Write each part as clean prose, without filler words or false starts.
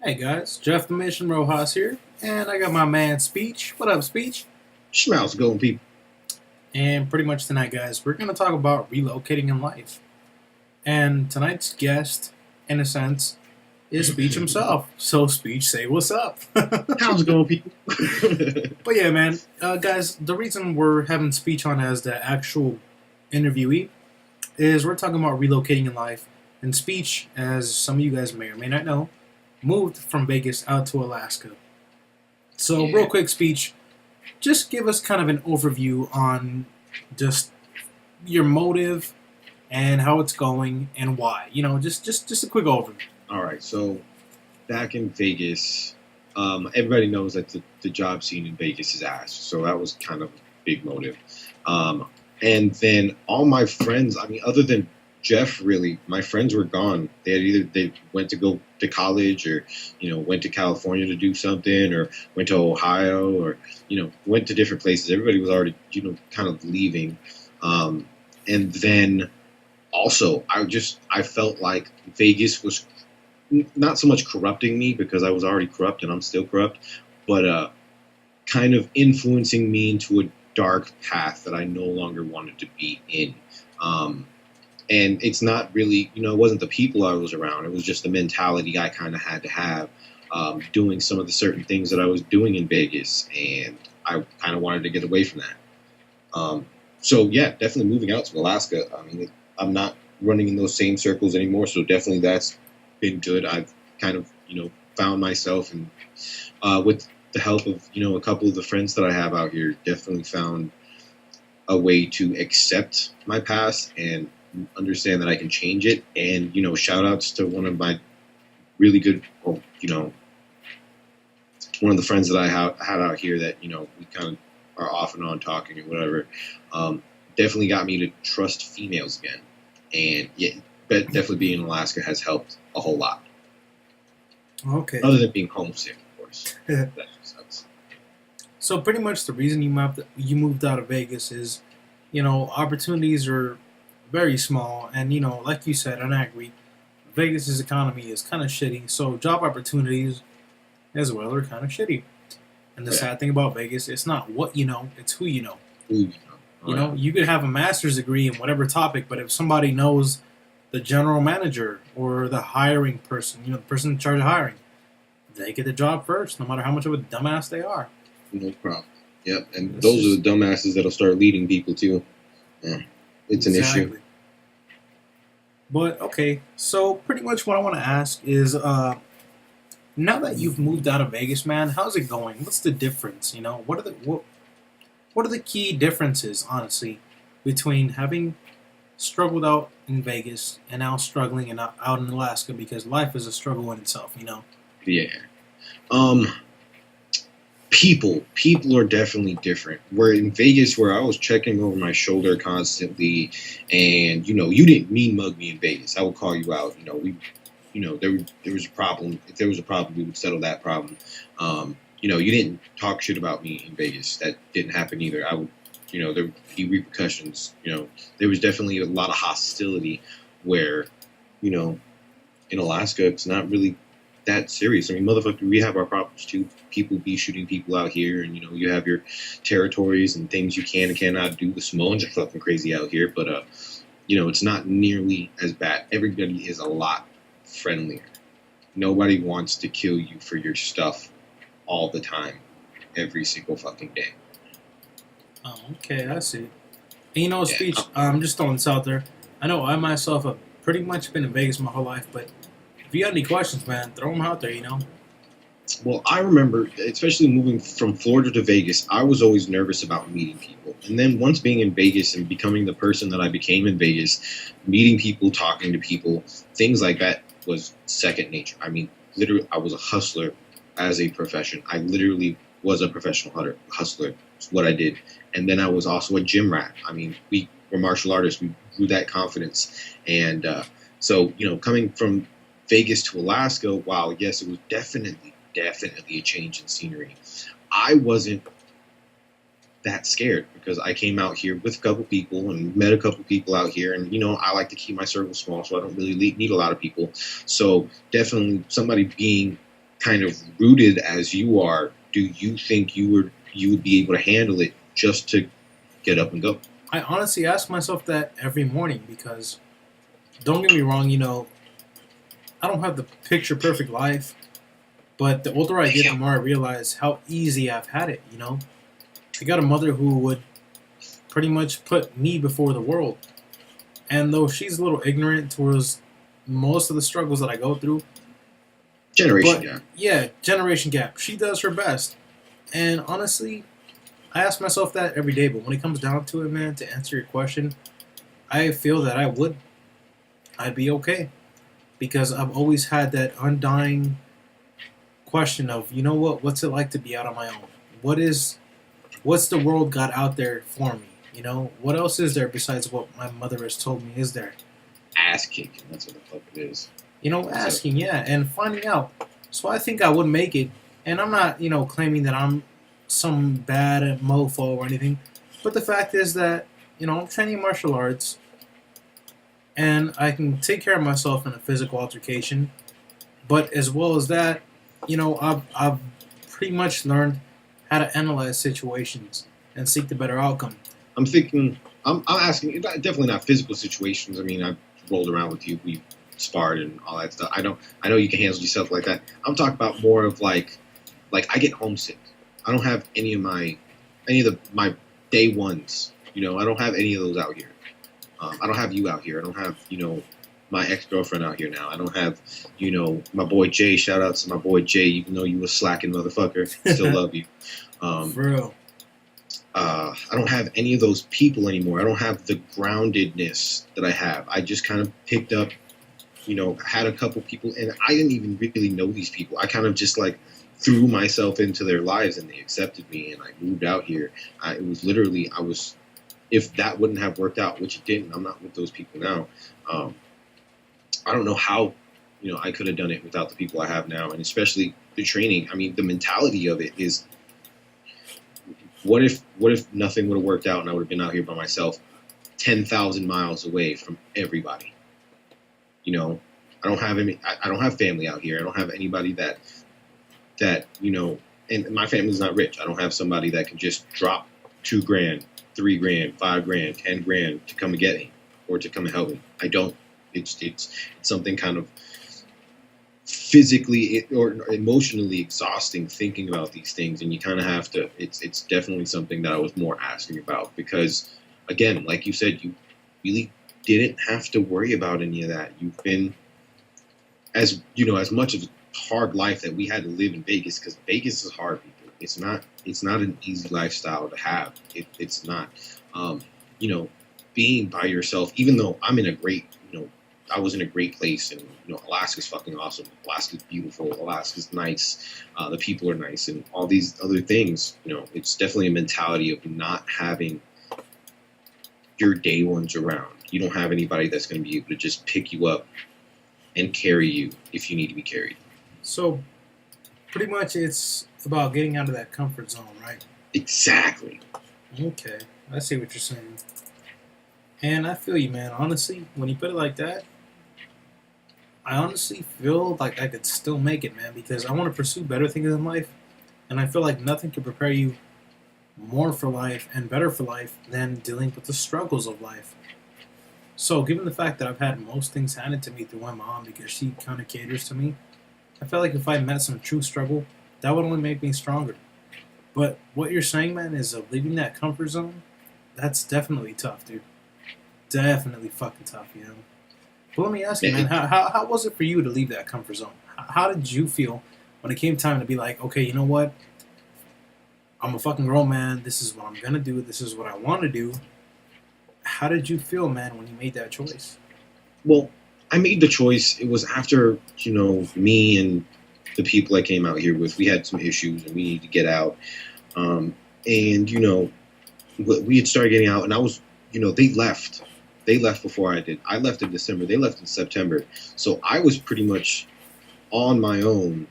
Hey guys, Jeff the Mission Rojas here, and I got my man Speech. What up, Speech? Schmouse going people. And pretty much tonight, guys, we're going to talk about relocating in life. And tonight's guest, in a sense, is Speech himself. So, Speech, say what's up. How's it going, people? But yeah, man, guys, the reason we're having Speech on as the actual interviewee is we're talking about relocating in life. And Speech, as some of you guys may or may not know, moved from Vegas out to Alaska. So, Yeah. real quick, Speech, just give us kind of an overview on just your motive and how it's going and why. Just a quick overview. All right. So back in Vegas, everybody knows that the job scene in Vegas is ass. So that was kind of a big motive. Um, and then all my friends, I mean, other than Jeff, really, my friends were gone. They went to go to college, or went to California to do something, or went to Ohio, or went to different places. Everybody was already kind of leaving. And then also, I felt like Vegas was not so much corrupting me because I was already corrupt and I'm still corrupt, but kind of influencing me into a dark path that I no longer wanted to be in. Um, and it's not really, it wasn't the people I was around. It was just the mentality I kind of had to have, doing some of the certain things that I was doing in Vegas, and I kind of wanted to get away from that. So yeah, definitely moving out to Alaska. I mean, I'm not running in those same circles anymore, so definitely that's been good. I've kind of found myself, and with the help of a couple of the friends that I have out here, definitely found a way to accept my past and understand that I can change it. And shout outs to one of my really good, well, one of the friends that I had out here that we kind of are off and on talking or whatever. Definitely got me to trust females again, and yeah, but definitely being in Alaska has helped a whole lot. Okay. Other than being homesick, of course. That just sucks. So pretty much the reason you moved out of Vegas is, opportunities are very small, and like you said, and I agree, Vegas's economy is kind of shitty. So job opportunities as well are kind of shitty. And the Yeah. sad thing about Vegas, it's not what you know, it's who you know. Ooh, You could have a master's degree in whatever topic, but if somebody knows the general manager or the hiring person, the person in charge of hiring, they get the job first, no matter how much of a dumbass they are. no problem. Yep, and This those are is the dumbasses that'll start leading people too. Yeah, it's an issue. exactly. But okay, so pretty much what I want to ask is, now that you've moved out of Vegas, man, how's it going? What's the difference? What are the key differences, honestly, between having struggled out in Vegas and now struggling out in Alaska, because life is a struggle in itself. Yeah. Um, people are definitely different. Where in Vegas, where I was checking over my shoulder constantly, and you didn't mean mug me in Vegas. I would call you out. There was a problem. If there was a problem, we would settle that problem. You didn't talk shit about me in Vegas. That didn't happen either. I would, there would be repercussions. There was definitely a lot of hostility where, you know, in Alaska, it's not really that serious. I mean, motherfucker, we have our problems too. People be shooting people out here, and you have your territories and things you can and cannot do. The Samoans are fucking crazy out here, but it's not nearly as bad. Everybody is a lot friendlier. Nobody wants to kill you for your stuff all the time, every single fucking day. Oh, okay, I see. And Yeah. speech, I'm just throwing this out there. I know I myself have pretty much been in Vegas my whole life, but if you got any questions, man, throw them out there. Well, I remember, especially moving from Florida to Vegas, I was always nervous about meeting people. And then once being in Vegas and becoming the person that I became in Vegas, meeting people, talking to people, things like that was second nature. I mean, literally, I was a hustler as a profession. I literally was a professional hustler. It's what I did. And then I was also a gym rat. I mean, we were martial artists. We grew that confidence. And so, coming from Vegas to Alaska, wow, yes, it was definitely a change in scenery. I wasn't that scared because I came out here with a couple people and met a couple people out here, and I like to keep my circle small, so I don't really need a lot of people. So definitely somebody being kind of rooted as you are, do you think you would be able to handle it just to get up and go? I honestly ask myself that every morning because don't get me wrong, you know, I don't have the picture perfect life, but the older I get, the more I realize how easy I've had it, you know? I got a mother who would pretty much put me before the world. And though she's a little ignorant towards most of the struggles that I go through, Generation but gap. yeah, generation gap. She does her best. And honestly, I ask myself that every day, but when it comes down to it, man, to answer your question, I feel that I'd be okay. Because I've always had that undying question of, you know what, what's it like to be out on my own? What's the world got out there for me? You know, what else is there besides what my mother has told me is there? Ass kicking. That's what the fuck it is. You know, So, asking, yeah, and finding out. So I think I would make it, and I'm not, you know, claiming that I'm some bad mofo or anything, but the fact is that, you know, I'm training martial arts, and I can take care of myself in a physical altercation, but as well as that, you know, I've pretty much learned how to analyze situations and seek the better outcome. I'm thinking. I'm asking. Definitely not physical situations. I mean, I've rolled around with you. We sparred and all that stuff. I don't. I know you can handle yourself like that. I'm talking about more of like I get homesick. I don't have any of my day ones. You know, I don't have any of those out here. I don't have you out here. I don't have my ex girlfriend out here now. I don't have my boy Jay. Shout out to my boy Jay. Even though you was slacking motherfucker, still love you. For real. I don't have any of those people anymore. I don't have the groundedness that I have. I just kind of picked up, had a couple people, and I didn't even really know these people. I kind of just like threw myself into their lives, and they accepted me, and I moved out here. It was literally, if that wouldn't have worked out, which it didn't, I'm not with those people now. I don't know how, I could have done it without the people I have now, and especially the training. I mean, the mentality of it is, what if nothing would have worked out and I would have been out here by myself, 10,000 miles away from everybody? I don't have I don't have family out here. I don't have anybody that and my family's not rich. I don't have somebody that can just drop $2,000, $3,000, $5,000, $10,000 to come and get me or to come and help me. I don't. It's something kind of physically or emotionally exhausting thinking about these things, and you kind of have to. It's definitely something that I was more asking about because, again, like you said, you really didn't have to worry about any of that. You've been as much of a hard life that we had to live in Vegas, because Vegas is hard, people. It's not an easy lifestyle to have. It's not. Being by yourself, even though I'm in a great, I was in a great place, and Alaska's fucking awesome. Alaska's beautiful. Alaska's nice. The people are nice, and all these other things. It's definitely a mentality of not having your day ones around. You don't have anybody that's going to be able to just pick you up and carry you if you need to be carried. So, pretty much, it's about getting out of that comfort zone, right? Exactly. Okay, I see what you're saying. And I feel you, man. Honestly, when you put it like that, I honestly feel like I could still make it, man, because I want to pursue better things in life, and I feel like nothing could prepare you more for life and better for life than dealing with the struggles of life. So, given the fact that I've had most things handed to me through my mom because she kind of caters to me, I feel like if I met some true struggle, that would only make me stronger. But what you're saying, man, is of leaving that comfort zone, that's definitely tough, dude. Definitely fucking tough, But let me ask you, man, how was it for you to leave that comfort zone? How did you feel when it came time to be like, okay, you know what? I'm a fucking grown man. This is what I'm going to do. This is what I want to do. How did you feel, man, when you made that choice? Well, I made the choice. It was after, me and the people I came out here with, we had some issues and we needed to get out. And, we had started getting out, and I was, they left. They left before I did. I left in December. They left in September. So I was pretty much on my own,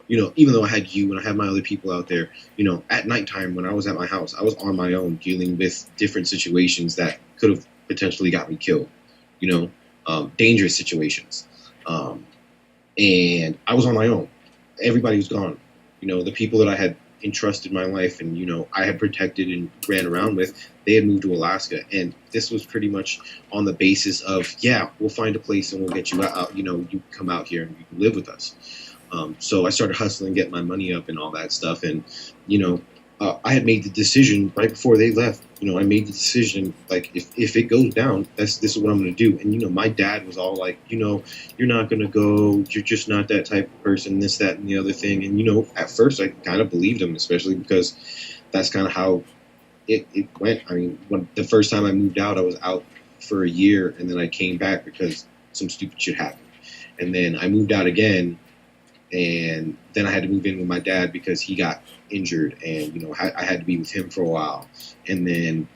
even though I had you and I had my other people out there, at nighttime when I was at my house, I was on my own dealing with different situations that could have potentially got me killed, dangerous situations. And I was on my own. everybody was gone. You know, the people that I had entrusted my life and, you know, I had protected and ran around with, they had moved to Alaska. And this was pretty much on the basis of, yeah, we'll find a place and we'll get you out. You know, you come out here and you can live with us. So I started hustling, get my money up and all that stuff. And, you know, I had made the decision right before they left. You know, I made the decision, like, if it goes down, this is what I'm going to do. And, you know, my dad was all like, you know, you're not going to go. You're just not that type of person, this, that, and the other thing. And, you know, at first I kind of believed him, especially because that's kind of how it went. I mean, when the first time I moved out, I was out for a year, and then I came back because some stupid shit happened. And then I moved out again, and then I had to move in with my dad because he got injured, and, you know, I had to be with him for a while. And then,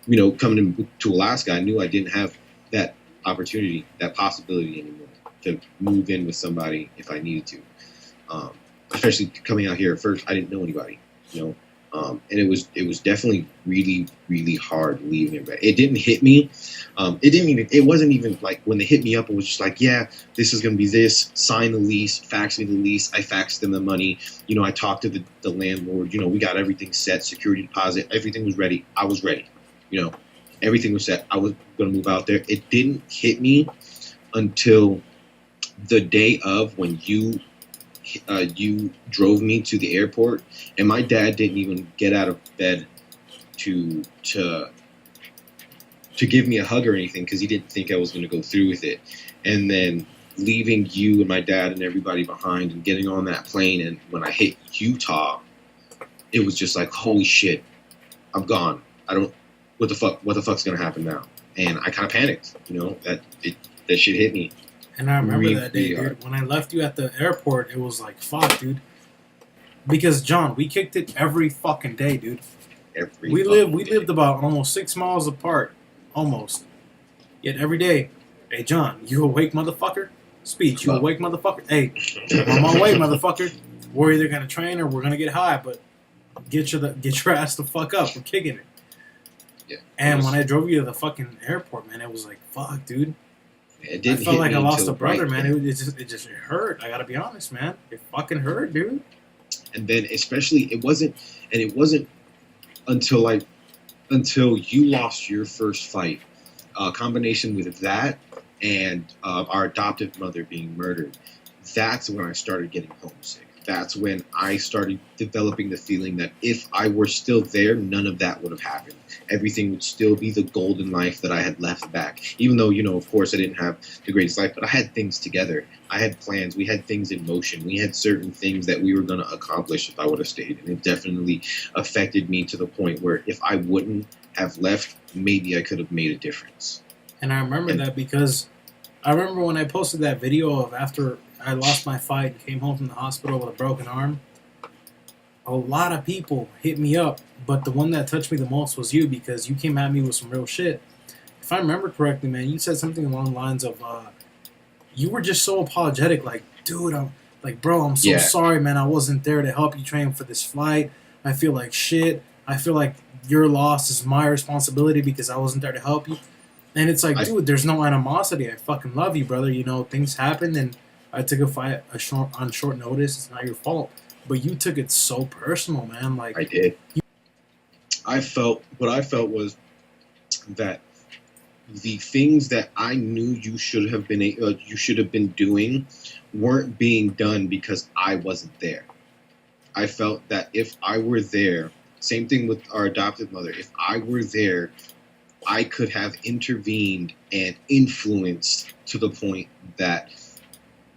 you know, coming to Alaska, I knew I didn't have that opportunity, that possibility anymore to move in with somebody if I needed to. Especially coming out here at first, I didn't know anybody, you know. And it was definitely really, really hard leaving it. It didn't hit me. It wasn't even like when they hit me up, it was just like, yeah, this is going to be this, sign the lease, fax me the lease. I faxed them the money. You know, I talked to the landlord, you know, we got everything set, security deposit, everything was ready. I was ready. You know, everything was set. I was going to move out there. It didn't hit me until the day of when you drove me to the airport, and my dad didn't even get out of bed to give me a hug or anything because he didn't think I was going to go through with it. And then leaving you and my dad and everybody behind and getting on that plane, and when I hit Utah, it was just like, holy shit, I'm gone. What the fuck's going to happen now? And I kind of panicked, you know, that shit hit me. And I remember that day, dude. When I left you at the airport, it was like, fuck, dude. Because, John, we kicked it every fucking day, dude. We lived about almost 6 miles apart. Almost. Yet every day, hey, John, you awake, motherfucker? Speech, you awake, motherfucker? Hey, I'm on my way, motherfucker. We're either going to train or we're going to get high, but get your ass the fuck up. We're kicking it. Yeah. And when I drove you to the fucking airport, man, it was like, fuck, dude. It didn't I felt like I lost a brother, right, man. It just hurt. I gotta be honest, man. It fucking hurt, dude. And then especially it wasn't until you lost your first fight. Combination with that and our adoptive mother being murdered. That's when I started getting homesick. That's when I started developing the feeling that if I were still there, none of that would have happened. Everything would still be the golden life that I had left back. Even though, you know, of course, I didn't have the greatest life, but I had things together. I had plans. We had things in motion. We had certain things that we were going to accomplish if I would have stayed. And it definitely affected me to the point where if I wouldn't have left, maybe I could have made a difference. And I remember that because I remember when I posted that video of after I lost my fight and came home from the hospital with a broken arm, a lot of people hit me up, but the one that touched me the most was you because you came at me with some real shit. If I remember correctly, man, you said something along the lines of, you were just so apologetic, like, dude, I'm like, bro, I'm so sorry, man, I wasn't there to help you train for this flight. I feel like shit. I feel like your loss is my responsibility because I wasn't there to help you. And it's like, dude, there's no animosity. I fucking love you, brother. You know, things happen, and I took a fight on short notice. It's not your fault. But you took it so personal, man. Like I did. What I felt was that the things that I knew you should have been doing weren't being done because I wasn't there. I felt that if I were there, same thing with our adopted mother, if I were there, I could have intervened and influenced to the point that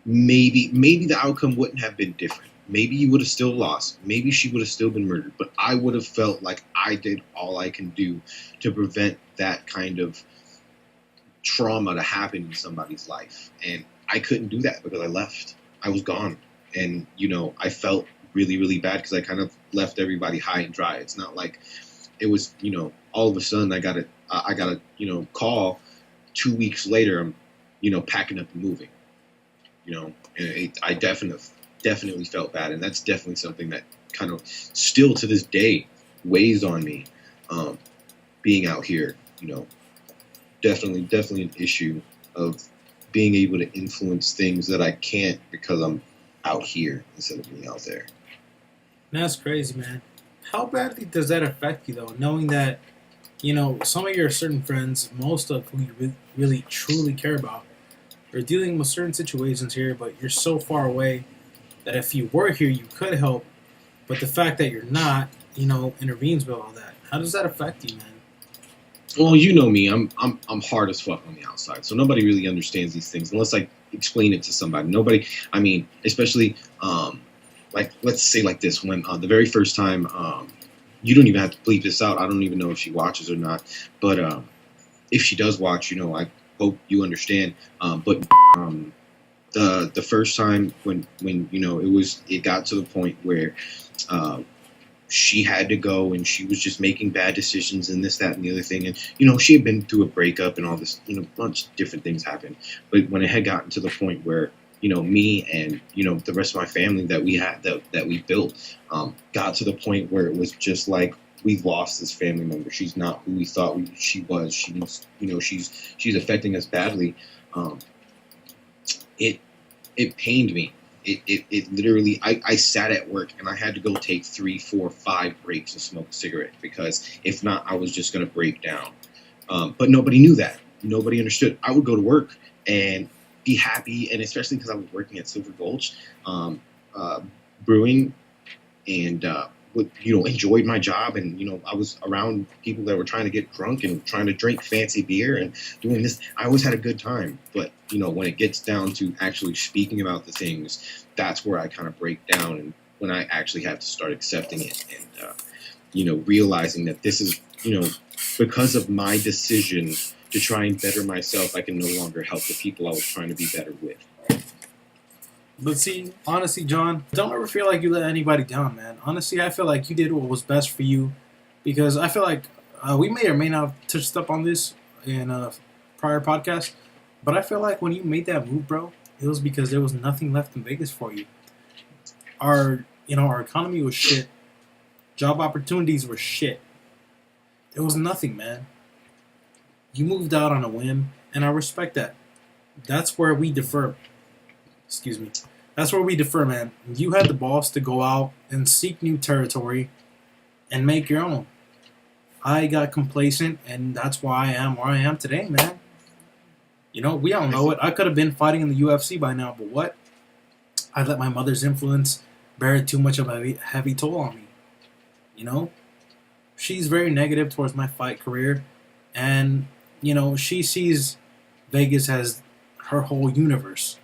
maybe the outcome wouldn't have been different. Maybe you would have still lost. Maybe she would have still been murdered. But I would have felt like I did all I can do to prevent that kind of trauma to happen in somebody's life. And I couldn't do that because I left. I was gone. And, you know, I felt really, really bad because I kind of left everybody high and dry. It's not like it was, you know, all of a sudden I got a, you know, call 2 weeks later. I'm, you know, packing up and moving. You know, and I definitely felt bad, and that's definitely something that kind of still to this day weighs on me. Being out here, you know, definitely an issue of being able to influence things that I can't because I'm out here instead of being out there. That's crazy, man. How badly does that affect you, though, knowing that, some of your certain friends, most of who you really truly care about, are dealing with certain situations here, but you're so far away that if you were here, you could help, but the fact that you're not, intervenes with all that. How does that affect you, man? Well, you know me, I'm hard as fuck on the outside, so nobody really understands these things unless I explain it to somebody. Nobody, I mean, especially like let's say like this when the very first time you don't even have to bleep this out. I don't even know if she watches or not, but if she does watch, I hope you understand. But the first time when it got to the point where uh, she had to go and she was just making bad decisions and this, that, and the other thing. And, she had been through a breakup and all this, a bunch of different things happened. But when it had gotten to the point where, me and, the rest of my family that we had, that we built, got to the point where it was just like, we lost this family member. She's not who we thought she was. She's affecting us badly. It pained me. It literally, I sat at work and I had to go take 3, 4, 5 breaks and smoke a cigarette because if not, I was just going to break down. But nobody knew that. Nobody understood. I would go to work and be happy, and especially because I was working at Silver Gulch, brewing, and enjoyed my job, and I was around people that were trying to get drunk and trying to drink fancy beer and doing this. I always had a good time, but when it gets down to actually speaking about the things, that's where I kind of break down, and when I actually have to start accepting it and realizing that this is because of my decision to try and better myself, I can no longer help the people I was trying to be better with. But see, honestly, John, don't ever feel like you let anybody down, man. Honestly, I feel like you did what was best for you, because I feel like we may or may not have touched up on this in a prior podcast, but I feel like when you made that move, bro, it was because there was nothing left in Vegas for you. Our economy was shit. Job opportunities were shit. There was nothing, man. You moved out on a whim, and I respect that. That's where we defer. Excuse me. That's where we defer, man. You had the balls to go out and seek new territory and make your own. I got complacent, and that's why I am where I am today, man. We all know it. I could have been fighting in the UFC by now, but what? I let my mother's influence bear too much of a heavy toll on me. She's very negative towards my fight career, and, she sees Vegas as her whole universe.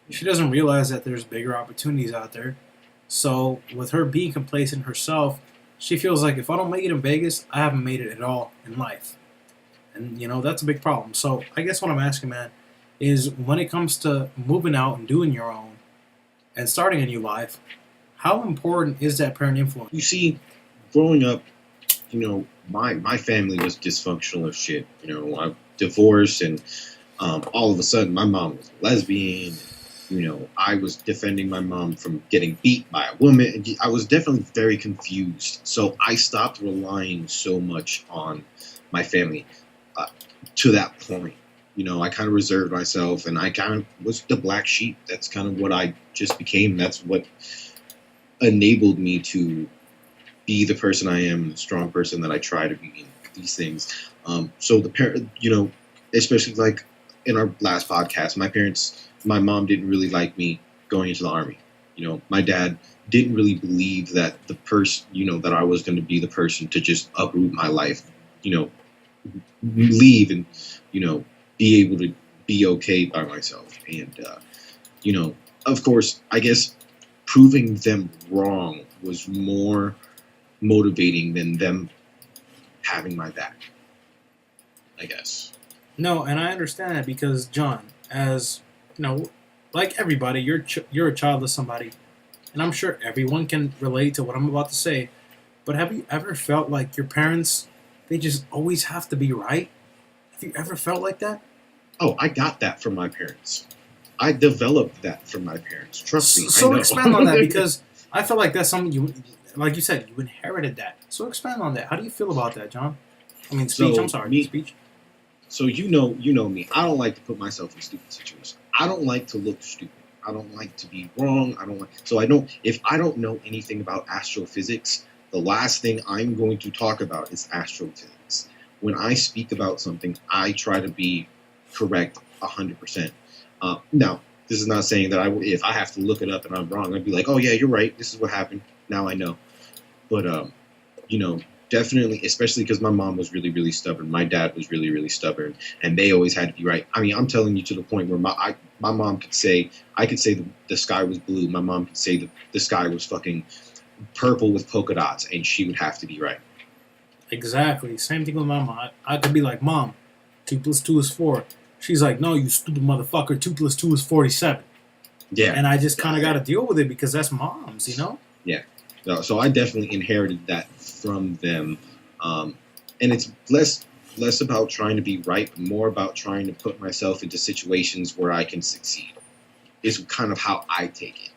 She doesn't realize that there's bigger opportunities out there. So, with her being complacent herself, she feels like if I don't make it in Vegas, I haven't made it at all in life. And, that's a big problem. So, I guess what I'm asking, man, is when it comes to moving out and doing your own and starting a new life, how important is that parent influence? You see, growing up, my family was dysfunctional as shit. I divorced, and all of a sudden my mom was a lesbian. I was defending my mom from getting beat by a woman. I was definitely very confused. So I stopped relying so much on my family to that point. I kind of reserved myself, and I kind of was the black sheep. That's kind of what I just became. That's what enabled me to be the person I am, the strong person that I try to be, these things. So the parent, especially like in our last podcast, my mom didn't really like me going into the Army. My dad didn't really believe that the person, that I was going to be the person to just uproot my life, leave and, be able to be okay by myself. And, of course, I guess proving them wrong was more motivating than them having my back, I guess. No, and I understand that because, John, as like everybody, you're a child of somebody, and I'm sure everyone can relate to what I'm about to say. But have you ever felt like your parents, they just always have to be right? Have you ever felt like that? Oh, I got that from my parents. I developed that from my parents. Trust me. So I know. expand on that, because I feel like that's something you, like you said, you inherited that. So expand on that. How do you feel about that, John? I mean, speech. I'm sorry, speech. So you know me. I don't like to put myself in stupid situations. I don't like to look stupid. I don't like to be wrong. I don't like, so I don't, if I don't know anything about astrophysics, the last thing I'm going to talk about is astrophysics. When I speak about something, I try to be correct 100%. Now, this is not saying that if I have to look it up and I'm wrong, I'd be like, oh yeah, you're right. This is what happened. Now I know. But, you know, definitely, especially because my mom was really, really stubborn. My dad was really, really stubborn, and they always had to be right. I mean, I'm telling you to the point where my mom could say, I could say the sky was blue. My mom could say the sky was fucking purple with polka dots, and she would have to be right. Exactly. Same thing with my mom. I could be like, Mom, 2 plus 2 is 4. She's like, no, you stupid motherfucker, 2 plus 2 is 47. Yeah. And I just kind of got to deal with it because that's moms, you know? Yeah. So I definitely inherited that from them. And it's less about trying to be right, but more about trying to put myself into situations where I can succeed. Is kind of how I take it.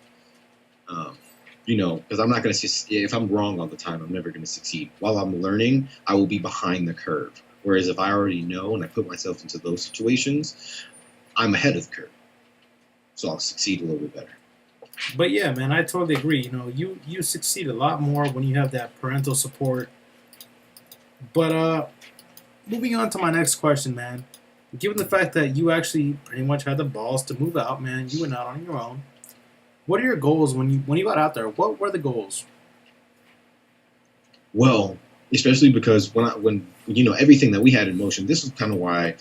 You know, because I'm not going to, if I'm wrong all the time, I'm never going to succeed. While I'm learning, I will be behind the curve. Whereas if I already know and I put myself into those situations, I'm ahead of the curve. So I'll succeed a little bit better. But yeah, man, I totally agree. You know, you succeed a lot more when you have that parental support. But moving on to my next question, man. Given the fact that you actually pretty much had the balls to move out, man, you went out on your own. What are your goals when you got out there? What were the goals? Well, especially because when you know everything that we had in motion, this is kind of why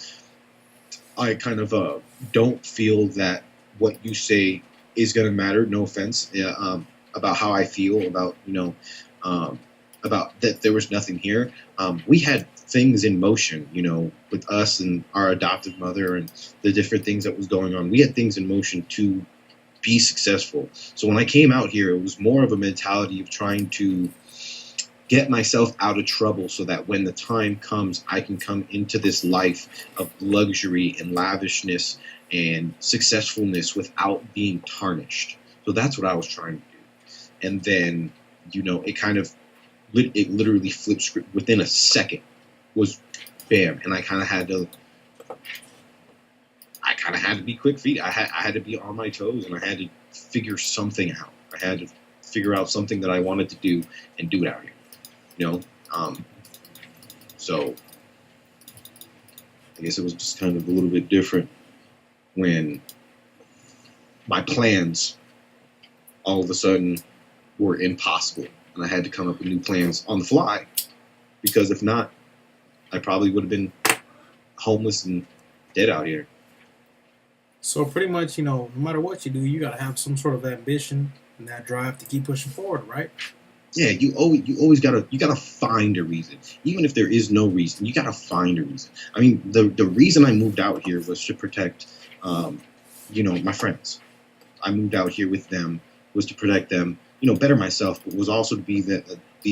I kind of don't feel that what you say is going to matter. No offense, about how I feel about about that there was nothing here. We had things in motion, you know, with us and our adoptive mother and the different things that was going on. We had things in motion to be successful. So when I came out here, it was more of a mentality of trying to get myself out of trouble so that when the time comes, I can come into this life of luxury and lavishness and successfulness without being tarnished. So that's what I was trying to do. And then, you know, it literally flipped script within a second. Was bam, and I kind of had to be quick feet. I had to be on my toes, and I had to figure something out. I had to figure out something that I wanted to do and do it out here. You know, so I guess it was just kind of a little bit different when my plans all of a sudden were impossible, and I had to come up with new plans on the fly. Because if not, I probably would have been homeless and dead out here. So pretty much, you know, no matter what you do, you gotta have some sort of ambition and that drive to keep pushing forward, right? Yeah, you always gotta find a reason. Even if there is no reason, you gotta find a reason. I mean, the reason I moved out here was to protect, you know, my friends. I moved out here with them was to protect them, you know, better myself, but was also to be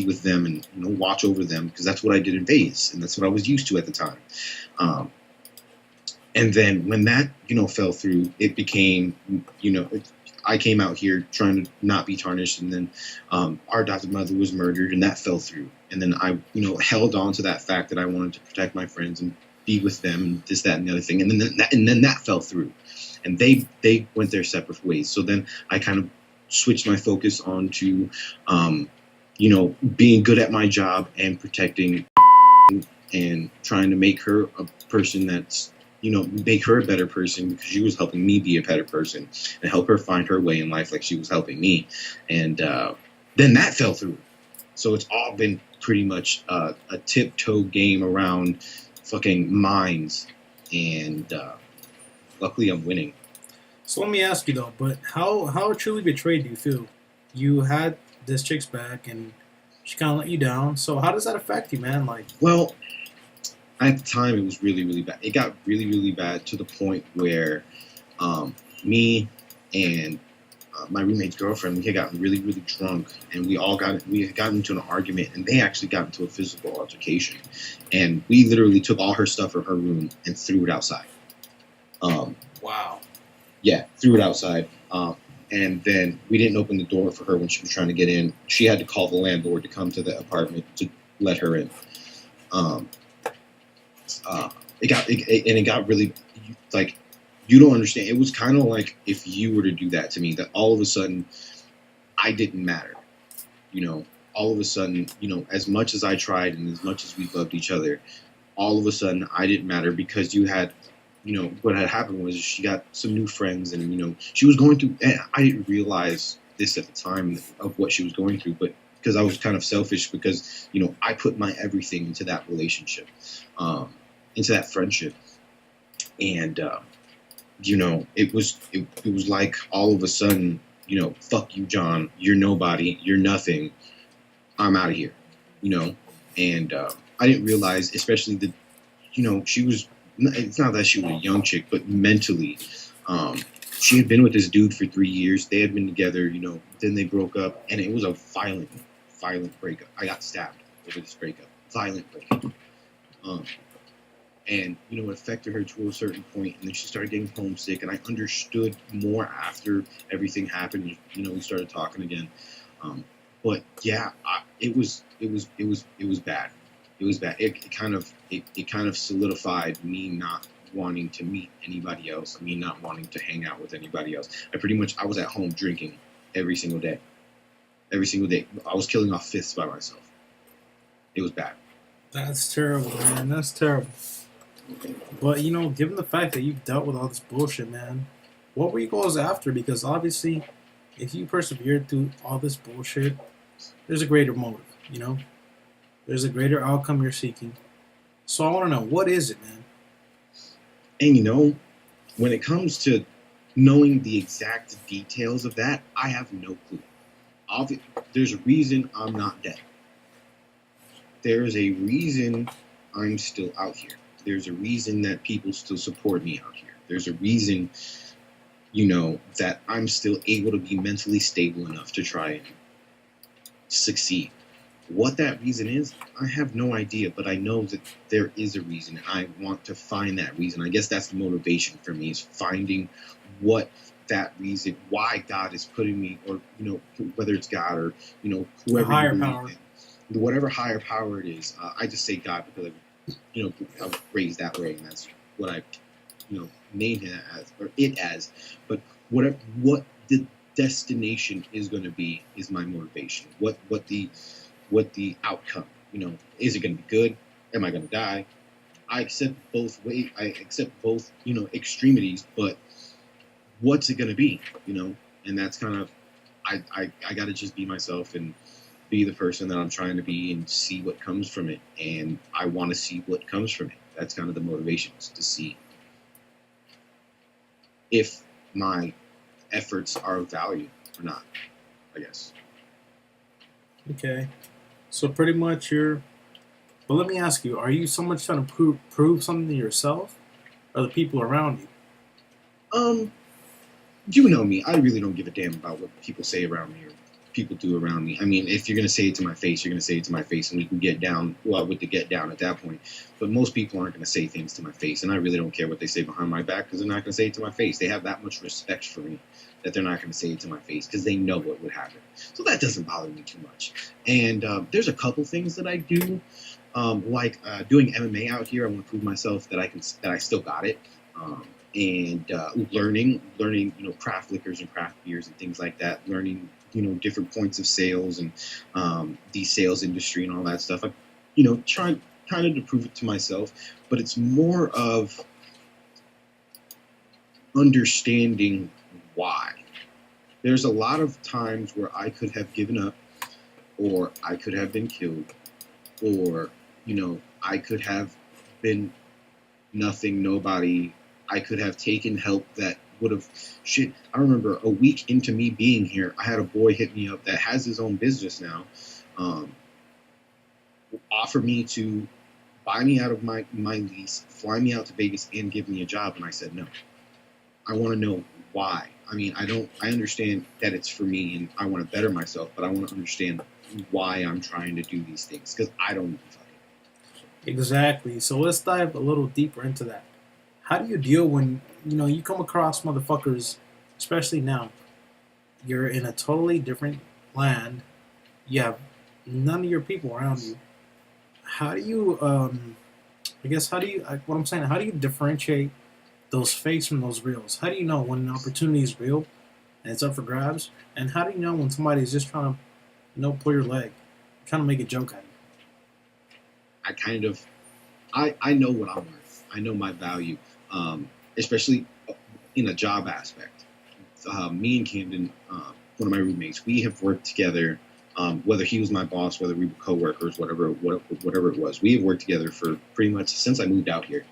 with them and, you know, watch over them, because that's what I did in Vegas and that's what I was used to at the time. And then when that, you know, fell through, it became, you know, I came out here trying to not be tarnished, and then our adopted mother was murdered, and that fell through. And then I, you know, held on to that fact that I wanted to protect my friends and be with them, and this, that, and the other thing. And then that fell through, and they went their separate ways. So then I kind of switched my focus on to, you know, being good at my job and protecting and trying to make her a person that's, you know, make her a better person, because she was helping me be a better person and help her find her way in life like she was helping me. And then that fell through. So it's all been pretty much a tiptoe game around fucking mines. And luckily I'm winning. So let me ask you though, but how truly betrayed do you feel? You had this chick's back and she kind of let you down. So how does that affect you, man? Like, well, at the time, it was really, really bad. It got really, really bad to the point where me and my roommate's girlfriend, we had gotten really, really drunk, and we had gotten into an argument, and they actually got into a physical altercation. And we literally took all her stuff from her room and threw it outside. wow. Yeah, threw it outside. And then we didn't open the door for her when she was trying to get in. She had to call the landlord to come to the apartment to let her in. It got really, like, You don't understand. It was kind of like if you were to do that to me, that all of a sudden I didn't matter. You know, all of a sudden, as much as I tried and as much as we loved each other, all of a sudden I didn't matter because you had, what had happened was she got some new friends and, she was going through, and I didn't realize this at the time of what she was going through, but because I was kind of selfish because, I put my everything into that relationship, um, into that friendship. And, it was like all of a sudden, fuck you, John, you're nobody, you're nothing, I'm out of here, you know, and I didn't realize, especially that, she was. It's not that she was a young chick, but mentally, um, she had been with this dude for 3 years. They had been together, Then they broke up, and it was a violent, violent breakup. I got stabbed over this breakup, violent breakup. Um, and it affected her to a certain point, and then she started getting homesick, and I understood more after everything happened. We started talking again, um, but yeah, it was bad. It was bad. It kind of solidified me not wanting to meet anybody else, me not wanting to hang out with anybody else. I was at home drinking every single day. Every single day, I was killing off fifths by myself. It was bad. That's terrible, man. That's terrible. But given the fact that you've dealt with all this bullshit, man, what were you goals after? Because obviously, if you persevered through all this bullshit, there's a greater motive. There's a greater outcome you're seeking. So I want to know, what is it, man? And when it comes to knowing the exact details of that, I have no clue. There's a reason I'm not dead. There's a reason I'm still out here. There's a reason that people still support me out here. There's a reason, that I'm still able to be mentally stable enough to try and succeed. What that reason is, I have no idea, but I know that there is a reason. I want to find that reason. I guess that's the motivation for me, is finding what that reason, why God is putting me, or, whether it's God or, whoever. A higher power. Whatever higher power it is. I just say God because, I was raised that way, and that's what I, named it as, or it as. But what the destination is going to be is my motivation. What the outcome, is it going to be good? Am I going to die? I accept both ways. I accept both, extremities, but what's it going to be, And that's kind of, I got to just be myself and be the person that I'm trying to be and see what comes from it. And I want to see what comes from it. That's kind of the motivation, is to see if my efforts are of value or not, I guess. Okay. So pretty much but let me ask you, are you so much trying to prove something to yourself or the people around you? You know me. I really don't give a damn about what people say around me or people do around me. I mean, if you're going to say it to my face, you're going to say it to my face, and we can get down, with the get down at that point. But most people aren't going to say things to my face, and I really don't care what they say behind my back, because they're not going to say it to my face. They have that much respect for me that they're not going to say it to my face because they know what would happen. So that doesn't bother me too much. And there's a couple things that I do, like doing MMA out here. I want to prove myself that I still got it. And learning, craft liquors and craft beers and things like that. Learning, different points of sales and the sales industry and all that stuff. I, try kind of to prove it to myself, but it's more of understanding why. There's a lot of times where I could have given up, or I could have been killed, or, I could have been nothing, nobody. I could have taken help that would have, shit. I remember a week into me being here, I had a boy hit me up that has his own business now, offer me to buy me out of my lease, fly me out to Vegas, and give me a job. And I said no. I want to know why. I mean, I understand that it's for me and I want to better myself, but I want to understand why I'm trying to do these things, because I don't know if I can. Exactly. So let's dive a little deeper into that. How do you deal when, you come across motherfuckers, especially now, you're in a totally different land, you have none of your people around you. How do you, what I'm saying, how do you differentiate those fakes from those reels? How do you know when an opportunity is real and it's up for grabs? And how do you know when somebody's just trying to, pull your leg, trying to make a joke at you? I kind of, I know what I'm worth. I know my value, especially in a job aspect. Me and Camden, one of my roommates, we have worked together. Whether he was my boss, whether we were coworkers, whatever it was, we have worked together for pretty much since I moved out here.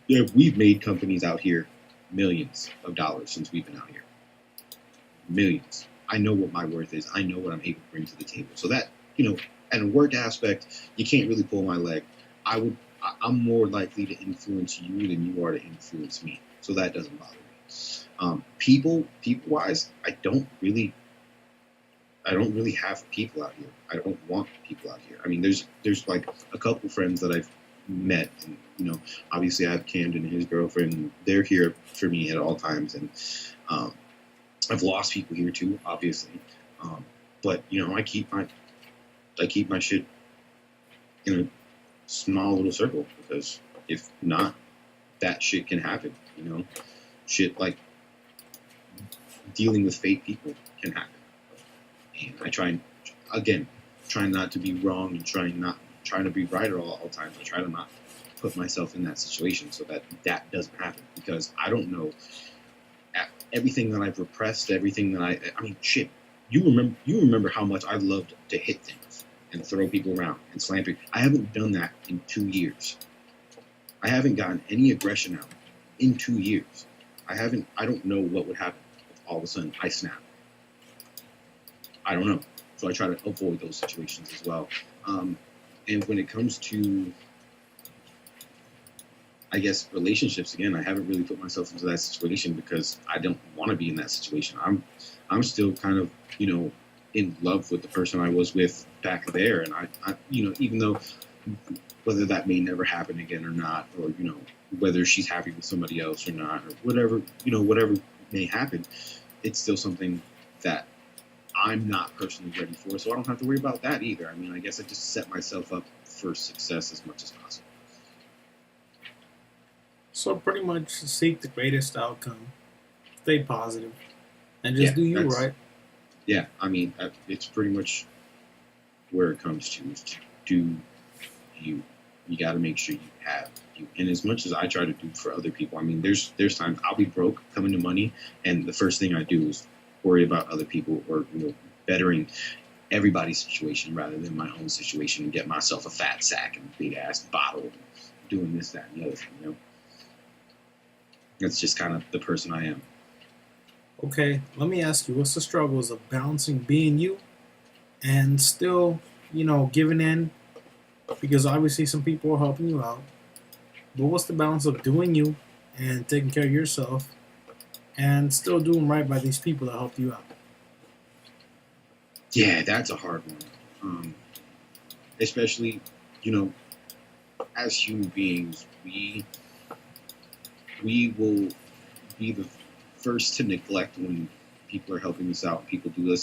Yeah, we've made companies out here millions of dollars since we've been out here. Millions. I know what my worth is. I know what I'm able to bring to the table. So that, at a work aspect, you can't really pull my leg. I'm more likely to influence you than you are to influence me. So that doesn't bother me. People wise, I don't really have people out here. I don't want people out here. I mean, there's like a couple friends that I've met, and obviously I have Camden and his girlfriend. And they're here for me at all times, and I've lost people here too, obviously. But I keep my shit in a small little circle, because if not, that shit can happen. Shit like dealing with fake people can happen. And I try not to be wrong, and trying to be right at all times. I try to not put myself in that situation so that doesn't happen, because I don't know everything that I've repressed, everything that I mean, shit. You remember how much I loved to hit things and throw people around and slam people. I haven't done that in 2 years. I haven't gotten any aggression out in 2 years. I don't know what would happen if all of a sudden I snap. I don't know. So I try to avoid those situations as well. And when it comes to, I guess, relationships, again, I haven't really put myself into that situation because I don't want to be in that situation. I'm still kind of, in love with the person I was with back there. And I even though whether that may never happen again or not, or, whether she's happy with somebody else or not, or whatever may happen, it's still something that I'm not personally ready for, so I don't have to worry about that either. I mean, I guess I just set myself up for success as much as possible. So pretty much seek the greatest outcome, stay positive, and just Yeah, do you, right? Yeah, I mean, it's pretty much where it comes to, is to do you. You got to make sure you have you. And as much as I try to do for other people, I mean, there's times I'll be broke coming to money, and the first thing I do is worry about other people, or bettering everybody's situation rather than my own situation, and get myself a fat sack and a big ass bottle, and doing this, that, and the other thing. That's just kind of the person I am. Okay, let me ask you, what's the struggles of balancing being you and still, giving in? Because obviously some people are helping you out. But what's the balance of doing you and taking care of yourself and still doing right by these people that helped you out? Yeah, that's a hard one. Especially, as human beings, we will be the first to neglect when people are helping us out. People do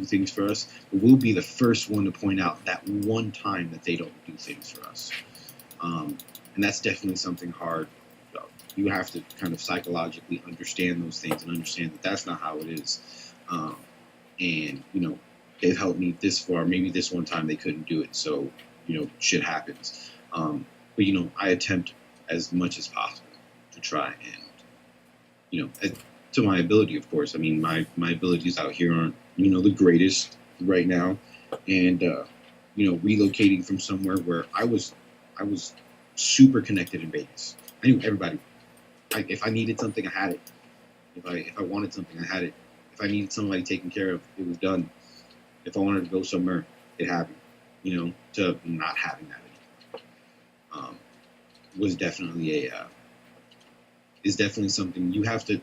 things for us. But we'll be the first one to point out that one time that they don't do things for us. And that's definitely something hard. You have to kind of psychologically understand those things and understand that that's not how it is. And it helped me this far. Maybe this one time they couldn't do it, so shit happens. But I attempt as much as possible to try and to my ability, of course. I mean, my abilities out here aren't the greatest right now, and relocating from somewhere where I was super connected in Vegas. I knew everybody. If I needed something, I had it. If I wanted something, I had it. If I needed somebody taken care of, it was done. If I wanted to go somewhere, it happened. To not having that anymore was definitely is definitely something you have to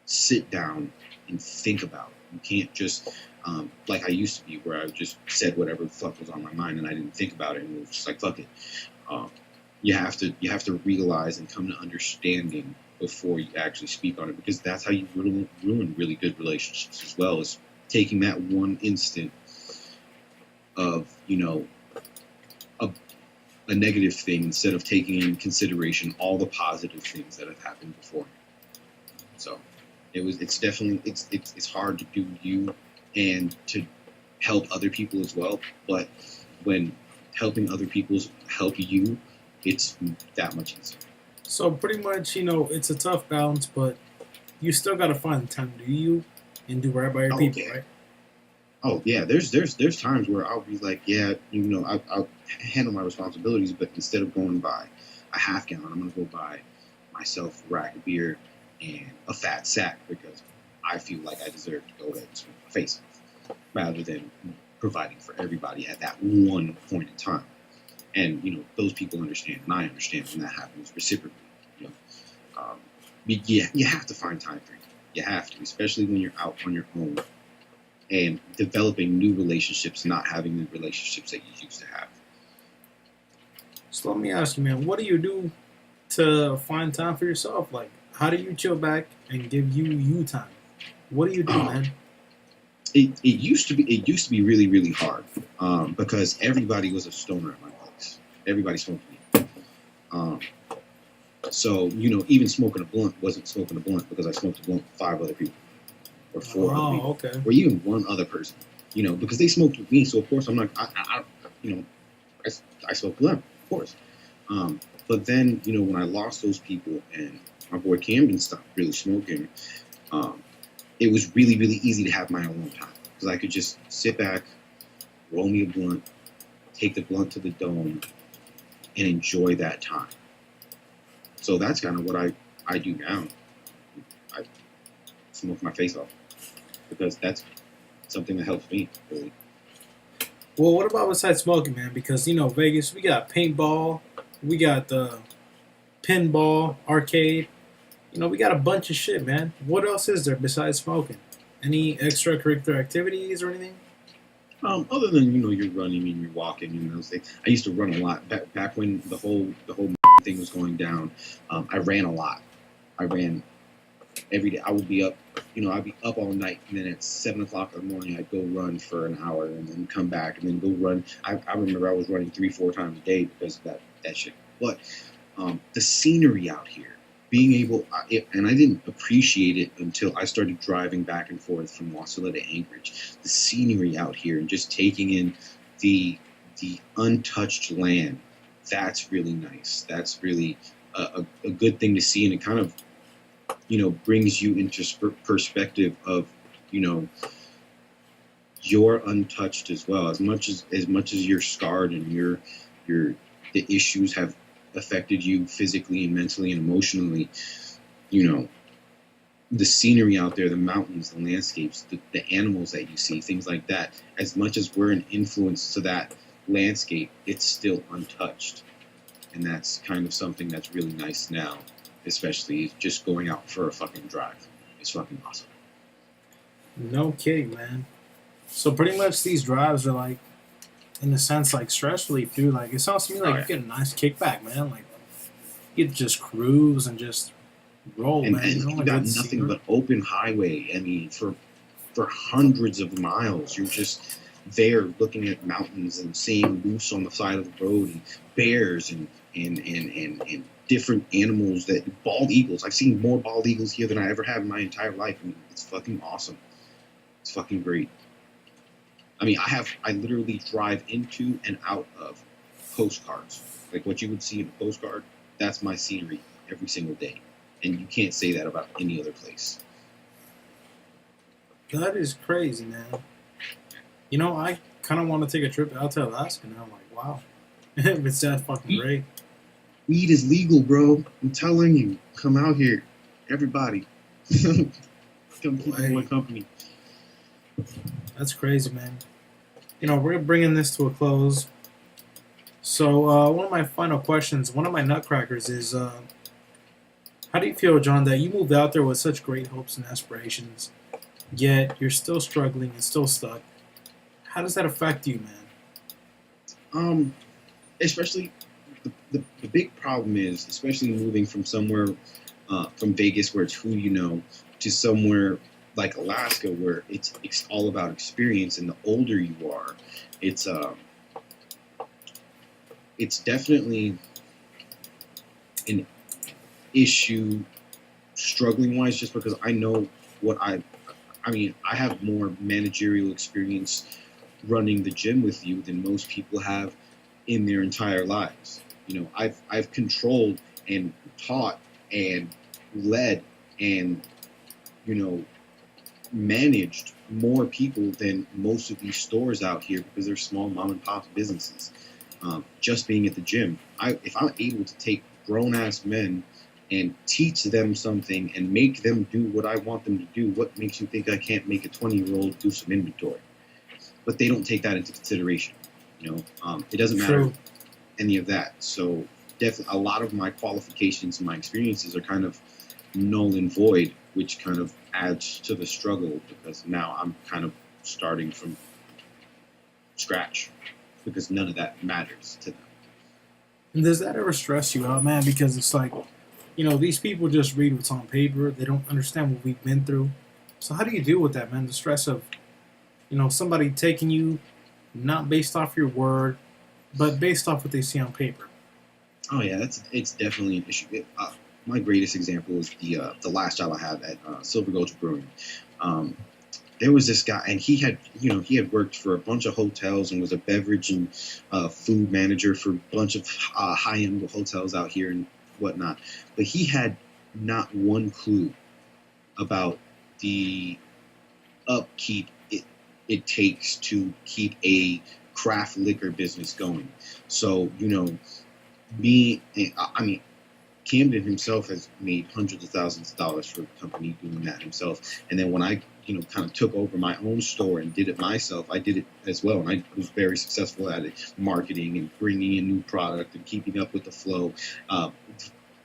sit down and think about. You can't just like I used to be, where I just said whatever the fuck was on my mind and I didn't think about it, and it was just like, fuck it. You have to realize and come to understanding before you actually speak on it, because that's how you ruin really good relationships as well, is taking that one instant of a negative thing instead of taking in consideration all the positive things that have happened before. So it's definitely it's hard to do you and to help other people as well. But when helping other people help you, it's that much easier. So pretty much, it's a tough balance, but you still gotta find the time to do you and do right by your Oh people, yeah. right? Oh yeah, there's times where I'll be like, yeah, I'll handle my responsibilities, but instead of going by a half gallon, I'm gonna go buy myself a rack of beer and a fat sack because I feel like I deserve to go ahead and smoke my face off, rather than providing for everybody at that one point in time. And those people understand, and I understand when that happens reciprocally. You know, you have to find time for it. You have to, especially when you're out on your own and developing new relationships, not having the relationships that you used to have. So let me ask you, man, what do you do to find time for yourself? Like, how do you chill back and give you time? What do you do, Um, man? it used to be really really hard because everybody was a stoner at my place. Everybody smoked weed. Um, so even smoking a blunt wasn't smoking a blunt because I smoked a blunt with 5 other people or 4 other people Oh, okay. or even one other person. Because they smoked with me. So of course I'm like you know I, I smoked with them, of course. But then when I lost those people and my boy Camden stopped really smoking, um, it was really really easy to have my alone time because I could just sit back, roll me a blunt, take the blunt to the dome, and enjoy that time. So that's kind of what I do now. I smoke my face off because that's something that helps me really. Well, what about besides smoking, man? Because Vegas, we got paintball, we got the pinball arcade. We got a bunch of shit, man. What else is there besides smoking? Any extracurricular activities or anything? Other than you're running and you're walking and those things. I used to run a lot back when the whole thing was going down. I ran a lot. I ran every day. I would be up. I'd be up all night, and then at 7 o'clock in the morning, I'd go run for an hour, and then come back, and then go run. I remember I was running 3-4 times a day because of that shit. But the scenery out here, being able, and I didn't appreciate it until I started driving back and forth from Wasilla to Anchorage. The scenery out here and just taking in the untouched land. That's really nice. That's really a good thing to see, and it kind of brings you into perspective of you know you're untouched as well. As much as you're scarred and your the issues have affected you physically and mentally and emotionally, you know the scenery out there, the mountains, the landscapes, the animals that you see, things like that. As much as we're an influence to that landscape, it's still untouched, and that's kind of something that's really nice now. Especially just going out for a fucking drive, it's fucking awesome. No kidding, man. So pretty much these drives are like, in a sense, like stress relief, dude. Like it sounds to me Oh like you yeah. get a nice kickback, man. Like you get to just cruise and just roll, and man. and you Like got good nothing scenery. but open highway. I mean, for hundreds of miles, you're just there looking at mountains and seeing moose on the side of the road and bears and different animals, that bald eagles. I've seen more bald eagles here than I ever have in my entire life. I mean, it's fucking awesome. It's fucking great. I mean, I literally drive into and out of postcards. Like what you would see in a postcard, that's my scenery every single day. And you can't say that about any other place. That is crazy, man. I kind of want to take a trip out to Alaska now. I'm like, wow, if it's that fucking great. Weed is legal, bro. I'm telling you. Come out here. Everybody. Come keep in my Hey, company. that's crazy, man. We're bringing this to a close. So, one of my final questions, one of my nutcrackers is, how do you feel, John, that you moved out there with such great hopes and aspirations, yet you're still struggling and still stuck? How does that affect you, man? Um, especially the big problem is, especially moving from somewhere from Vegas where it's who you know to somewhere like Alaska where it's all about experience, and the older you are, it's it's definitely an issue struggling wise, just because I know what I mean, I have more managerial experience running the gym with you than most people have in their entire lives. You know, I've controlled and taught and led and, you know, managed more people than most of these stores out here because they're small mom and pop businesses. Just being at the gym, if I'm able to take grown ass men and teach them something and make them do what I want them to do, what makes you think I can't make a 20-year-old do some inventory? But they don't take that into consideration. You know, it doesn't matter True. any of that. So definitely, a lot of my qualifications and my experiences are kind of null and void, which kind of adds to the struggle because now I'm kind of starting from scratch because none of that matters to them. And does that ever stress you out, man? Because it's like, these people just read what's on paper. They don't understand what we've been through. So how do you deal with that, man? The stress of, somebody taking you not based off your word, but based off what they see on paper. Oh yeah, it's definitely an issue. My greatest example is the last job I had at Silver Gulch Brewing. Um, there was this guy, and he had worked for a bunch of hotels and was a beverage and food manager for a bunch of high end hotels out here and whatnot. But he had not one clue about the upkeep it takes to keep a craft liquor business going. So, I mean, Camden himself has made hundreds of thousands of dollars for the company doing that himself. And then when I, kind of took over my own store and did it myself, I did it as well. And I was very successful at it, marketing and bringing in new product and keeping up with the flow,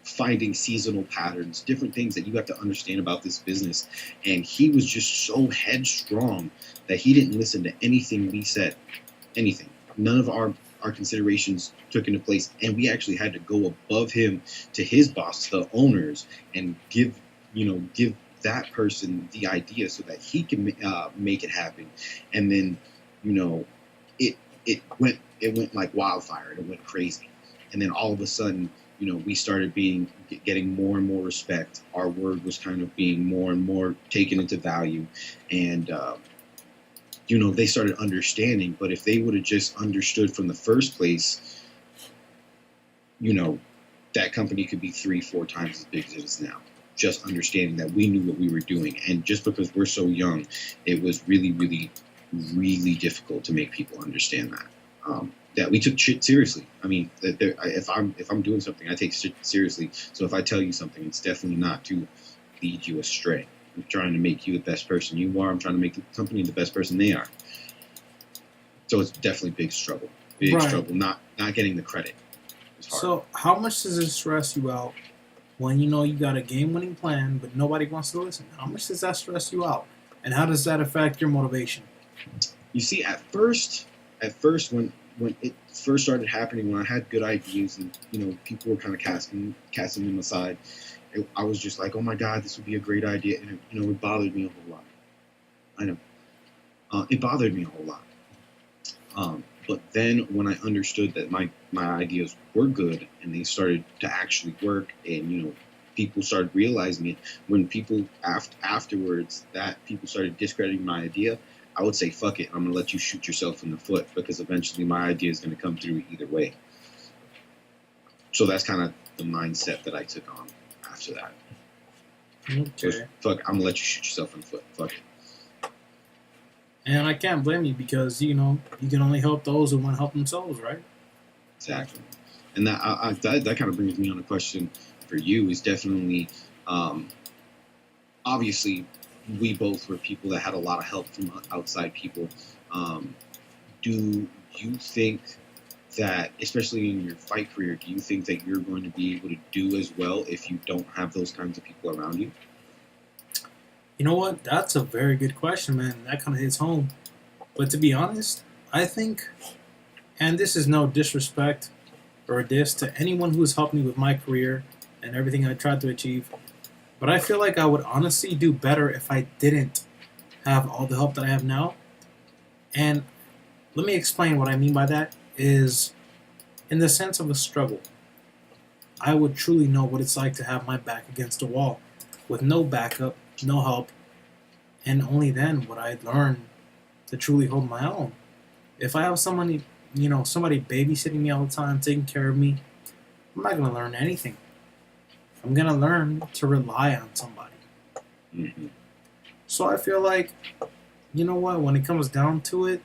finding seasonal patterns, different things that you have to understand about this business. And he was just so headstrong that he didn't listen to anything we said, anything. None of our considerations took into place, and we actually had to go above him to his boss, the owners, and give that person the idea so that he can make it happen. And then, it went like wildfire, and it went crazy. And then all of a sudden, we started getting more and more respect. Our word was kind of being more and more taken into value, and they started understanding. But if they would have just understood from the first place, that company could be 3-4 times as big as it is now. Just understanding that we knew what we were doing. And just because we're so young, it was really, really, really difficult to make people understand that we took shit seriously. I mean, if I'm doing something, I take shit seriously. So if I tell you something, it's definitely not to lead you astray. I'm trying to make you the best person you are. I'm trying to make the company the best person they are. So it's definitely big struggle. Big struggle. Not getting the credit. So how much does it stress you out when you got a game-winning plan, but nobody wants to listen? How much does that stress you out? And how does that affect your motivation? You see, at first when it first started happening, when I had good ideas and, people were kind of casting them aside, I was just like, oh my God, this would be a great idea. And, it bothered me a whole lot. I know. It bothered me a whole lot. But then when I understood that my ideas were good and they started to actually work and, people started realizing it, when people afterwards that people started discrediting my idea, I would say, fuck it, I'm going to let you shoot yourself in the foot because eventually my idea is going to come through either way. So that's kind of the mindset that I took on after that. Okay. So, fuck, I'm going to let you shoot yourself in the foot. Fuck it. And I can't blame you because, you can only help those who want to help themselves, right? Exactly. And that kind of brings me on a question for you is definitely, obviously, we both were people that had a lot of help from outside people. Do you think that, especially in your fight career, do you think that you're going to be able to do as well if you don't have those kinds of people around you? You know what? That's a very good question, man. That kind of hits home. But to be honest, I think, and this is no disrespect or a diss to anyone who has helped me with my career and everything I tried to achieve, but I feel like I would honestly do better if I didn't have all the help that I have now. And let me explain what I mean by that is In the sense of a struggle, I would truly know what it's like to have my back against a wall with no backup, no help, and only then would I learn to truly hold my own. If I have somebody babysitting me all the time, taking care of me, I'm not going to learn anything. I'm going to learn to rely on somebody. Hmm. So I feel like, you know what, when it comes down to it,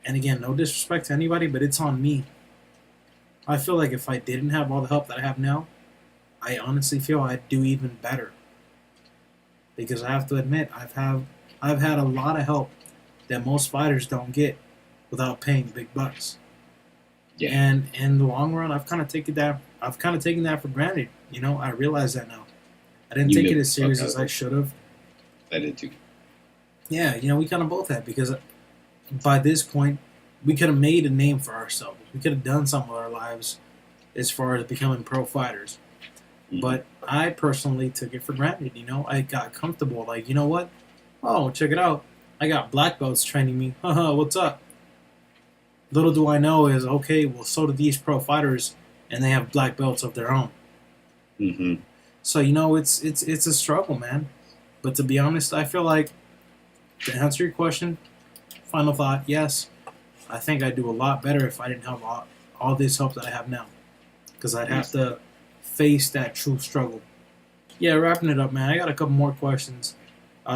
and again, no disrespect to anybody, but it's on me. I feel like if I didn't have all the help that I have now, I honestly feel I'd do even better. Because I have to admit, I've had a lot of help that most fighters don't get without paying big bucks. Yeah, And in the long run, I've kind of taken that for granted. I realize that now. I didn't you take it milk as the fuck serious out as of I it. should have. I did too. Yeah, we kind of both had because by this point, we could have made a name for ourselves. We could have done something with our lives as far as becoming pro fighters. Hmm. But I personally took it for granted. I got comfortable. Like, you know what? Oh, check it out. I got black belts training me. Haha, what's up? Little do I know is okay. Well, so do these pro fighters, and they have black belts of their own. Hmm. So it's a struggle, man. But to be honest, I feel like to answer your question, final thought, yes, I think I'd do a lot better if I didn't have all this help that I have now, because I'd have Nice. to face that true struggle. Yeah, wrapping it up, man. I got a couple more questions.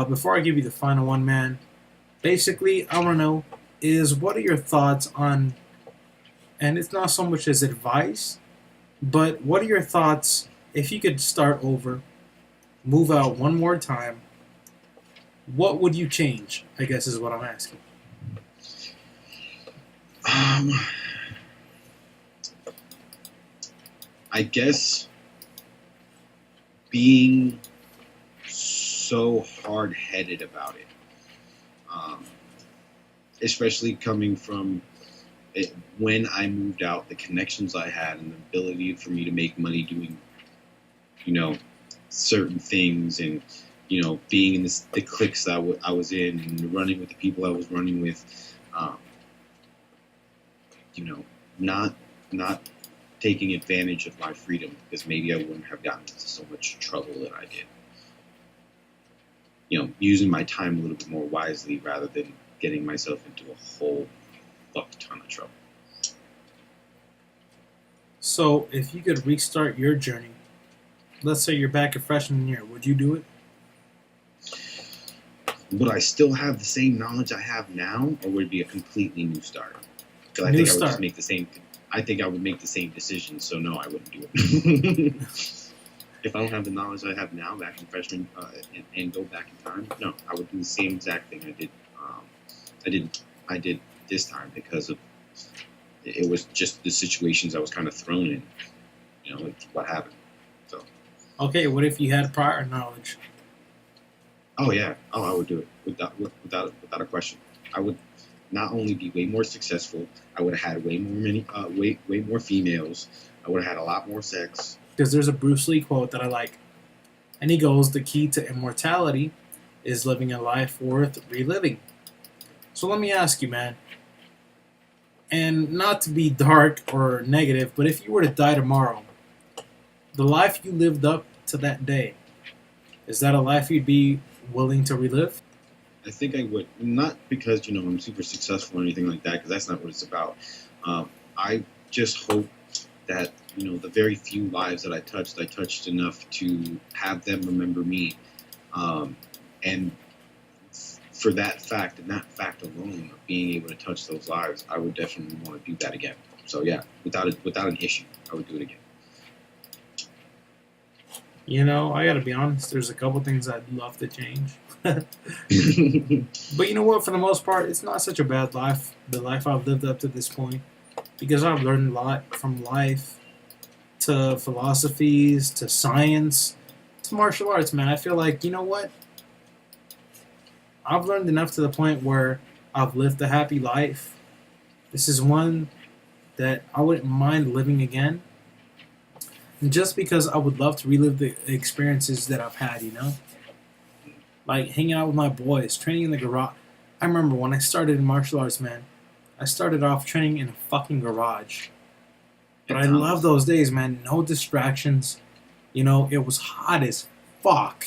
Before I give you the final one, man, basically, I want to know is what are your thoughts on, and it's not so much as advice, but what are your thoughts if you could start over, move out one more time, what would you change? I guess is what I'm asking. Um, I guess being so hard headed about it, um, especially coming from it, when I moved out, the connections I had and the ability for me to make money doing, you know, certain things and, being in the cliques that I was in and running with the people I was running with, um, you know, not not taking advantage of my freedom because maybe I wouldn't have gotten into so much trouble that I did. Using my time a little bit more wisely rather than getting myself into a whole fuck ton of trouble. So, if you could restart your journey, let's say you're back at freshman year, would you do it? Would I still have the same knowledge I have now, or would it be a completely new start? Because I New think I would just start. make the same. I think I would make the same decision. So no, I wouldn't do it. If I don't have the knowledge I have now back in freshman and go back in time, no, I would do the same exact thing I did. I did. I did this time because of it was just the situations I was kind of thrown in. It's what happened. So. Okay, what if you had prior knowledge? Oh yeah. Oh, I would do it without a question. I would not only be way more successful. I would have had way more females. I would have had a lot more sex. Because there's a Bruce Lee quote that I like. And he goes, the key to immortality is living a life worth reliving. So let me ask you, man, and not to be dark or negative, but if you were to die tomorrow, the life you lived up to that day, is that a life you'd be willing to relive? I think I would, not because I'm super successful or anything like that, because that's not what it's about. I just hope that the very few lives that I touched enough to have them remember me, and for that fact and that fact alone of being able to touch those lives, I would definitely want to do that again. So yeah, without an issue, I would do it again. I gotta be honest, there's a couple things I'd love to change. But you know what? For the most part, it's not such a bad life, the life I've lived up to this point, because I've learned a lot from life to philosophies to science to martial arts, man. I feel like, you know what? I've learned enough to the point where I've lived a happy life. This is one that I wouldn't mind living again. And just because I would love to relive the experiences that I've had. Like hanging out with my boys, training in the garage. I remember when I started in martial arts, man, I started off training in a fucking garage. But It I love counts. those days, man. No distractions. You know, it was hot as fuck.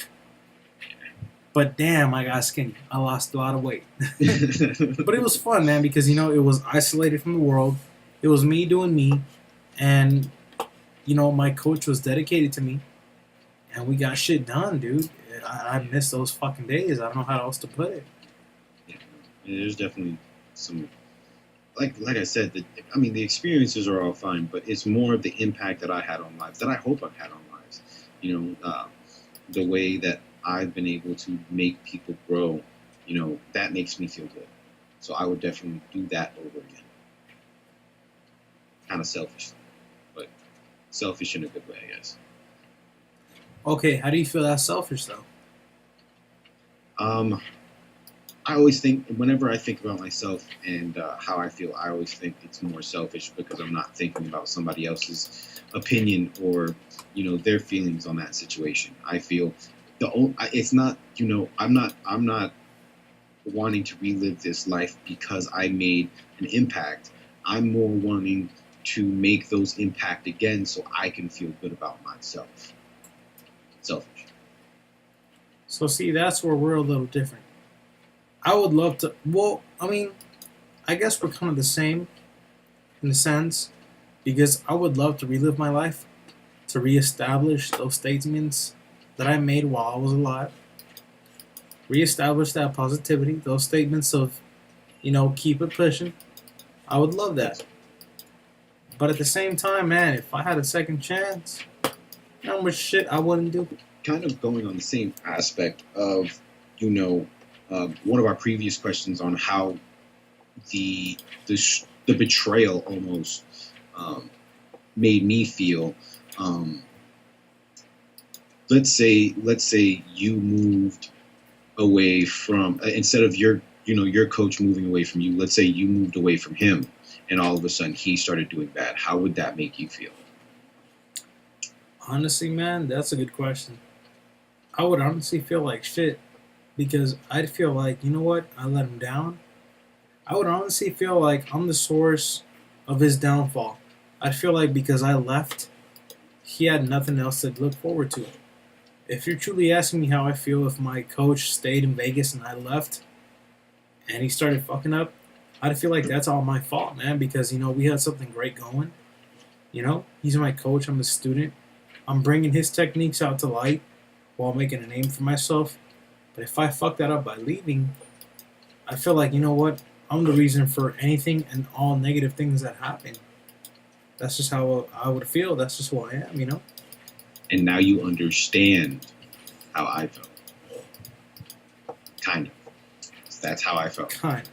But damn, I got skinny. I lost a lot of weight. But it was fun, man, because, you know, it was isolated from the world. It was me doing me. And, you know, my coach was dedicated to me. And we got shit done, dude. I miss those fucking days. I don't know how else to put it. Yeah, there's definitely some, like I said, the experiences are all fine, but it's more of the impact that I had on lives, that I hope I've had on lives. You know, the way that I've been able to make people grow, you know, that makes me feel good. So I would definitely do that over again. Kind of selfish, but selfish in a good way, I guess. Okay, how do you feel that's selfish, though? Um, I always think, whenever I think about myself and how I feel, I always think it's more selfish because I'm not thinking about somebody else's opinion or, you know, their feelings on that situation. I feel it's not, you know, I'm not wanting to relive this life because I made an impact. I'm more wanting to make those impact again so I can feel good about myself. Selfish. So, see, that's where we're a little different. I would love to. Well, I mean, I guess we're kind of the same in a sense because I would love to relive my life, to reestablish those statements that I made while I was alive, reestablish that positivity, those statements of, you know, keep it pushing. I would love that. But at the same time, man, if I had a second chance, you know how much shit I wouldn't do. Kind of going on the same aspect of, you know, one of our previous questions on how the betrayal almost made me feel. Um, let's say you moved away from, instead of your coach moving away from you. Let's say you moved away from him, and all of a sudden he started doing bad. How would that make you feel? Honestly, man, that's a good question. I would honestly feel like shit because I'd feel like, you know what, I let him down. I would honestly feel like I'm the source of his downfall. I feel like because I left, he had nothing else to look forward to. If you're truly asking me how I feel if my coach stayed in Vegas and I left and he started fucking up, I'd feel like that's all my fault, man, because, you know, we had something great going. You know, he's my coach, I'm a student. I'm bringing his techniques out to light while making a name for myself. But if I fuck that up by leaving, I feel like, you know what? I'm the reason for anything and all negative things that happen. That's just how I would feel. That's just who I am, you know? And now you understand how I felt. Kind of. That's how I felt. Kind.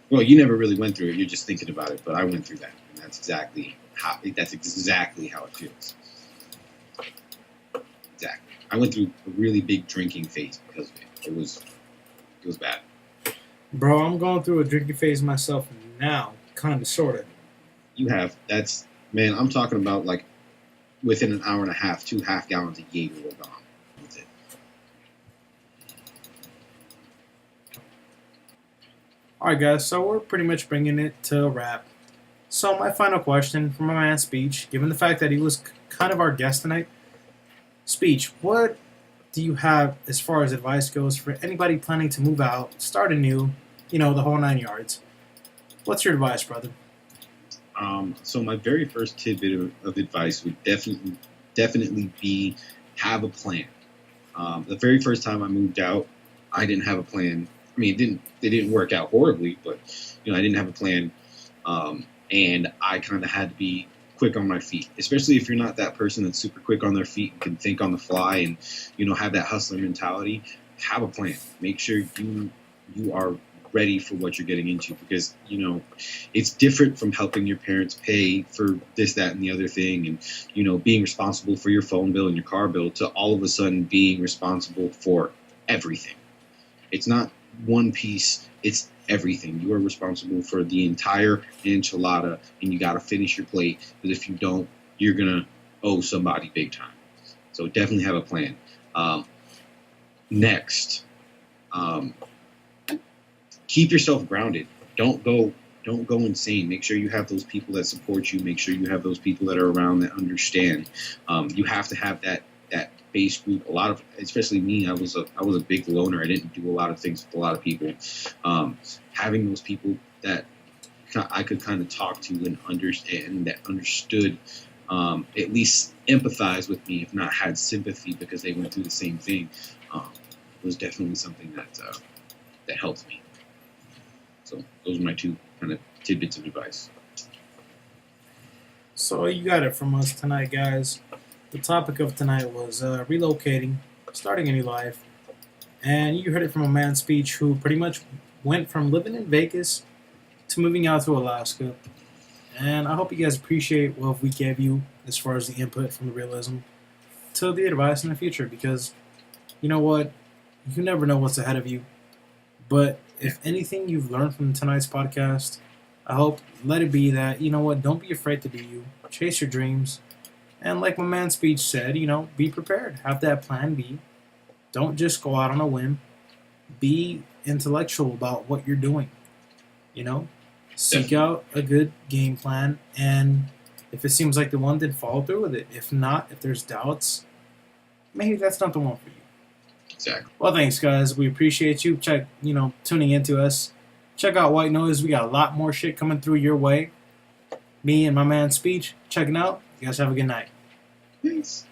Well, you never really went through it. You're just thinking about it, but I went through that, and that's exactly how it feels. Exactly. I went through a really big drinking phase because of it. It was bad. Bro, I'm going through a drinking phase myself now. Kind of, sort of. You have that's man. I'm talking about like within an hour and a half, 2 half-gallons of Jaeger were gone. That's it. Alright, guys, so we're pretty much bringing it to a wrap. So, my final question for my man Speech, given the fact that he was kind of our guest tonight, Speech, what do you have as far as advice goes for anybody planning to move out, start anew, you know, the whole 9 yards? What's your advice, brother? So my very first tidbit of advice would definitely be have a plan. The very first time I moved out, I didn't have a plan. I mean, it didn't work out horribly, but you know, I didn't have a plan, and I kind of had to be quick on my feet, especially if you're not that person that's super quick on their feet and can think on the fly and, you know, have that hustler mentality. Have a plan. Make sure you are ready for what you're getting into, because, you know, it's different from helping your parents pay for this, that, and the other thing, and, you know, being responsible for your phone bill and your car bill, to all of a sudden being responsible for everything. It's not one piece, it's everything. You are responsible for the entire enchilada, and you got to finish your plate, because if you don't, you're gonna owe somebody big time. So definitely have a plan. Next, keep yourself grounded. Don't go don't go insane. Make sure you have those people that support you. Make sure you have those people that are around that understand. You have to have that base group. A lot of, especially me, I was a big loner. I didn't do a lot of things with a lot of people. Having those people that I could kind of talk to and understand, that understood, at least empathize with me, if not had sympathy because they went through the same thing, was definitely something that helped me. So those are my two kind of tidbits of advice. So you got it from us tonight, guys. The topic of tonight was relocating, starting a new life, and you heard it from a man's speech who pretty much went from living in Vegas to moving out to Alaska. And I hope you guys appreciate what we gave you as far as the input from the realism to the advice in the future, because you know what? You never know what's ahead of you. But if anything you've learned from tonight's podcast, I hope let it be that, you know what, don't be afraid to be you. Chase your dreams. And like my man's speech said, be prepared. Have that plan B. Don't just go out on a whim. Be intellectual about what you're doing. Seek out a good game plan, and if it seems like the one, then follow through with it. If not, if there's doubts, maybe that's not the one for you. Exactly. Well, thanks, guys. We appreciate you tuning into us. Check out White Noise. We got a lot more shit coming through your way. Me and my man's speech checking out. You guys have a good night. Peace.